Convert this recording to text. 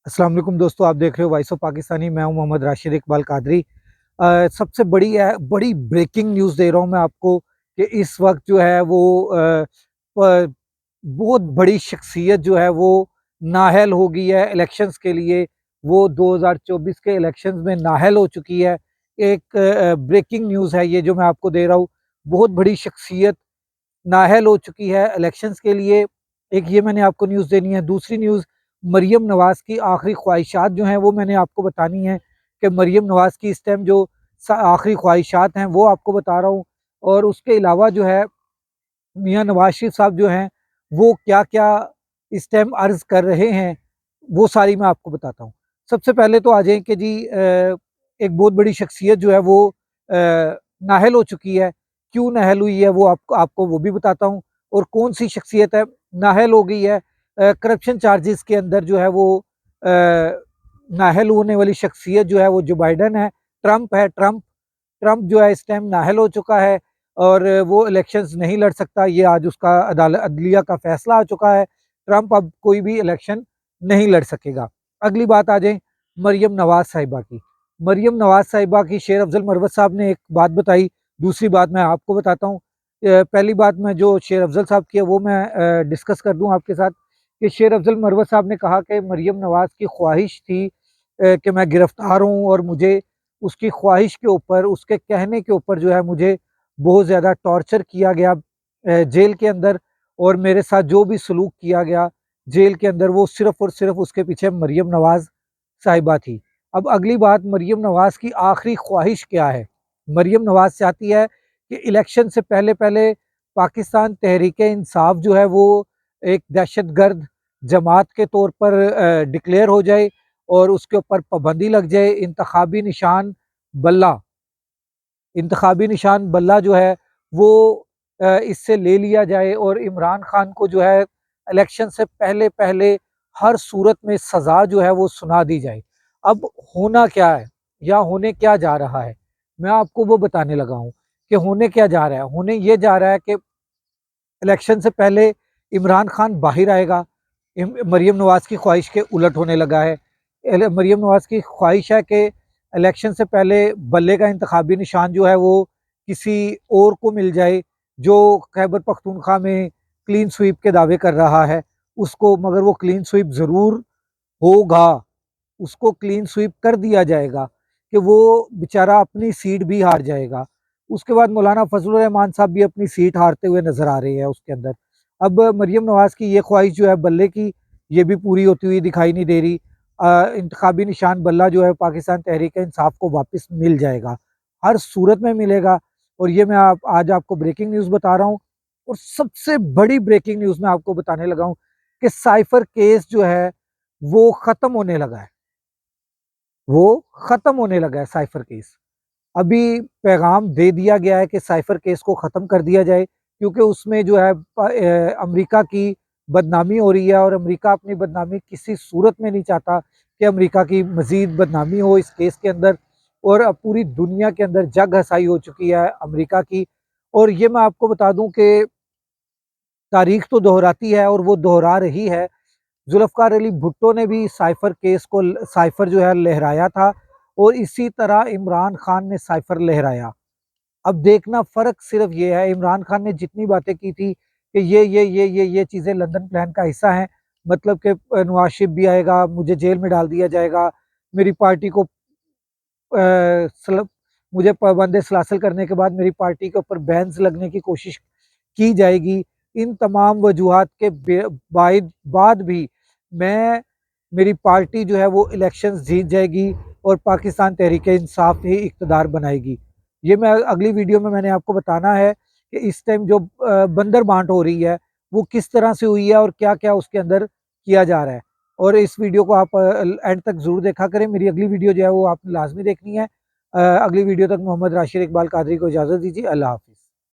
अस्सलाम वालेकुम दोस्तों, आप देख रहे हो वॉइस ऑफ पाकिस्तानी। मैं हूं मोहम्मद राशिद इकबाल कादरी। सबसे बड़ी ब्रेकिंग न्यूज़ दे रहा हूं मैं आपको कि इस वक्त जो है वो बहुत बड़ी शख्सियत जो है वो नाअहल हो गई है इलेक्शंस के लिए। वो 2024 के इलेक्शंस में नाअहल हो चुकी है। एक ब्रेकिंग न्यूज़ है ये जो मैं आपको दे रहा हूँ। बहुत बड़ी शख्सियत नाअहल हो चुकी है इलेक्शंस के लिए। एक ये मैंने आपको न्यूज़ देनी है। दूसरी न्यूज़, मरियम नवाज़ की आखिरी ख्वाहिशात जो हैं वो मैंने आपको बतानी है कि मरियम नवाज़ की इस टाइम जो आखिरी ख्वाहिशात हैं वो आपको बता रहा हूँ। और उसके अलावा जो है मियाँ नवाज शरीफ साहब जो हैं वो क्या क्या इस टाइम अर्ज कर रहे हैं वो सारी मैं आपको बताता हूँ। सबसे पहले तो आ जाए कि जी एक बहुत बड़ी शख्सियत जो है वो नाहल हो चुकी है। क्यों नाहल हुई है वो आपको वो भी बताता हूँ। और कौन सी शख्सियत है नाहल हो गई है करप्शन चार्जेस के अंदर जो है वो नाहल होने वाली शख्सियत जो है वो जो बाइडन है, ट्रंप है। ट्रंप जो है इस टाइम नाअहल हो चुका है और वो इलेक्शंस नहीं लड़ सकता। ये आज उसका अदलिया का फैसला आ चुका है। ट्रंप अब कोई भी इलेक्शन नहीं लड़ सकेगा। अगली बात आ जाए मरियम नवाज साहिबा की। मरियम नवाज साहिबा की शेर अफजल मरवत साहब ने एक बात बताई। दूसरी बात मैं आपको बताता हूँ। पहली बात मैं जो शेर अफजल साहब की है वो मैं डिस्कस कर दूं आपके साथ कि शेर अफजल मरवत साहब ने कहा कि मरियम नवाज की ख्वाहिश थी कि मैं गिरफ्तार हूँ और मुझे उसकी ख्वाहिश के ऊपर, उसके कहने के ऊपर जो है मुझे बहुत ज़्यादा टॉर्चर किया गया जेल के अंदर। और मेरे साथ जो भी सलूक किया गया जेल के अंदर वो सिर्फ़ और सिर्फ़ उसके पीछे मरियम नवाज़ साहिबा थी। अब अगली बात, मरियम नवाज़ की आखिरी ख्वाहिश क्या है? मरियम नवाज़ चाहती है कि इलेक्शन से पहले-पहले पाकिस्तान तहरीक-ए-इंसाफ जो है वो एक दहशतगर्द जमात के तौर पर डिक्लेयर हो जाए और उसके ऊपर पाबंदी लग जाए। इंतखाबी निशान बल्ला जो है वो इससे ले लिया जाए और इमरान खान को जो है इलेक्शन से पहले पहले हर सूरत में सज़ा जो है वो सुना दी जाए। अब होना क्या है या होने क्या जा रहा है, मैं आपको वो बताने लगा हूँ कि होने क्या जा रहा है। होने ये जा रहा है कि इलेक्शन से पहले इमरान खान बाहर आएगा। मरियम नवाज की ख्वाहिश के उलट होने लगा है। मरियम नवाज की ख्वाहिश है कि इलेक्शन से पहले बल्ले का इंतखाबी निशान जो है वो किसी और को मिल जाए जो खैबर पख्तूनख्वा में क्लीन स्वीप के दावे कर रहा है उसको। मगर वो क्लीन स्वीप ज़रूर होगा, उसको क्लीन स्वीप कर दिया जाएगा कि वो बेचारा अपनी सीट भी हार जाएगा। उसके बाद मौलाना फजलुर रहमान साहब भी अपनी सीट हारते हुए नजर आ रहे हैं उसके अंदर। अब मरियम नवाज की ये ख्वाहिश जो है बल्ले की, ये भी पूरी होती हुई दिखाई नहीं दे रही। इंतखाबी निशान बल्ला जो है पाकिस्तान तहरीक इंसाफ को वापस मिल जाएगा, हर सूरत में मिलेगा। और ये मैं आज आपको ब्रेकिंग न्यूज़ बता रहा हूँ। और सबसे बड़ी ब्रेकिंग न्यूज़ मैं आपको बताने लगा हूँ कि साइफर केस जो है वो खत्म होने लगा है। वो खत्म होने लगा है साइफर केस। अभी पैगाम दे दिया गया है कि साइफर केस को ख़त्म कर दिया जाए क्योंकि उसमें जो है अमेरिका की बदनामी हो रही है और अमेरिका अपनी बदनामी किसी सूरत में नहीं चाहता कि अमेरिका की मज़ीद बदनामी हो इस केस के अंदर। और अब पूरी दुनिया के अंदर जग हसाई हो चुकी है अमेरिका की। और ये मैं आपको बता दूं कि तारीख तो दोहराती है और वो दोहरा रही है। जुल्फ़िकार अली भुट्टो ने भी साइफर केस को साइफर जो है लहराया था और इसी तरह इमरान खान ने साइफर लहराया। अब देखना फ़र्क सिर्फ ये है, इमरान खान ने जितनी बातें की थी कि ये चीज़ें लंदन प्लान का हिस्सा हैं, मतलब कि नवाज शरीफ भी आएगा, मुझे जेल में डाल दिया जाएगा, मेरी पार्टी को मुझे पाबंद सलासल करने के बाद मेरी पार्टी के ऊपर बैन्स लगने की कोशिश की जाएगी। इन तमाम वजूहात के बाद भी मैं मेरी पार्टी जो है वो इलेक्शंस जीत जाएगी और पाकिस्तान तहरीक इंसाफ ही इक़्तिदार बनाएगी। ये मैं अगली वीडियो में मैंने आपको बताना है कि इस टाइम जो बंदर बांट हो रही है वो किस तरह से हुई है और क्या-क्या उसके अंदर किया जा रहा है। और इस वीडियो को आप एंड तक ज़रूर देखा करें। मेरी अगली वीडियो जो है वो आपने लाज़मी देखनी है। अगली वीडियो तक मोहम्मद राशिद इकबाल कादरी को इजाज़त दीजिए। अल्लाह हाफ़िज़।